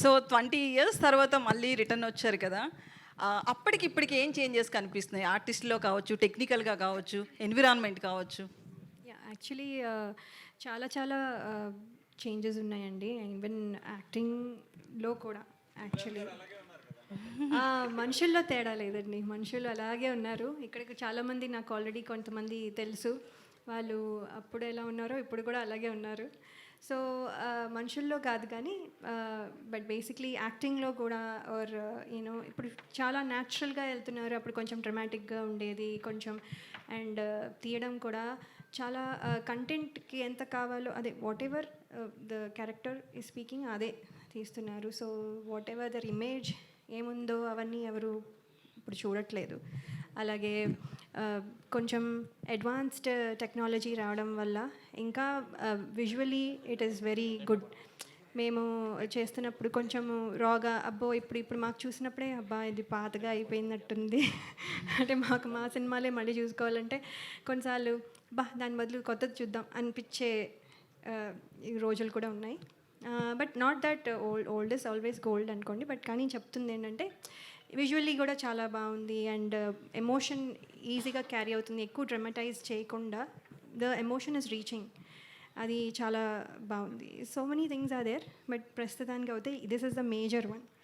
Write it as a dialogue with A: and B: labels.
A: So 20 years తర్వాత మళ్ళీ return వచ్చారు కదా! అప్పటికి ఇప్పటికి ఏం చేంజెస్ కనిపిస్తున్నాయి? ఆర్టిస్ట్‌లో కావచ్చు, టెక్నికల్‌గా కావచ్చు, ఎన్విరాన్మెంట్ కావచ్చు.
B: యాక్చువల్లీ చాలా చాలా చేంజెస్ ఉన్నాయండి. ఈవెన్ యాక్టింగ్‌లో కూడా యాక్చువల్లీ. మనుషుల్లో తేడా లేదండి. మనుషులు అలాగే ఉన్నారు. ఇక్కడికి చాలామంది నాకు ఆల్రెడీ కొంతమంది తెలుసు. వాళ్ళు అప్పుడు ఎలా ఉన్నారో ఇప్పుడు కూడా అలాగే ఉన్నారు. సో మనుషుల్లో కాదు కానీ బట్ బేసిక్లీ యాక్టింగ్లో కూడా ఆర్ యూనో ఇప్పుడు చాలా న్యాచురల్గా వెళ్తున్నారు. అప్పుడు కొంచెం డ్రమాటిక్గా ఉండేది కొంచెం. అండ్ తీయడం కూడా చాలా కంటెంట్కి ఎంత కావాలో అదే వాట్ ఎవర్ ద క్యారెక్టర్ ఈ స్పీకింగ్ అదే తీస్తున్నారు. So whatever their image ఏముందో అవన్నీ ఎవరు ఇప్పుడు చూడట్లేదు. అలాగే కొంచెం అడ్వాన్స్డ్ టెక్నాలజీ రావడం వల్ల ఇంకా visually it is very good. మేము చేస్తున్నప్పుడు కొంచెము రాగా అబ్బో ఇప్పుడు ఇప్పుడు మాకు చూసినప్పుడే అబ్బా ఇది పాతగా అయిపోయినట్టుంది. అంటే మాకు మా సినిమాలే మళ్ళీ చూసుకోవాలంటే కొన్నిసార్లు బా దాని బదులు కొత్తది చూద్దాం అనిపించే ఈ రోజులు కూడా ఉన్నాయి. But not that old is always gold అనుకోండి. బట్ కానీ చెప్తుంది ఏంటంటే విజువల్లీ కూడా చాలా బాగుంది. అండ్ ఎమోషన్ ఈజీగా క్యారీ అవుతుంది. ఎక్కువ డ్రమటైజ్ చేయకుండా ద ఎమోషన్ ఇస్ రీచింగ్. అది చాలా బాగుంది. So many things are there. But ప్రస్తుతానికి అయితే this is the major one.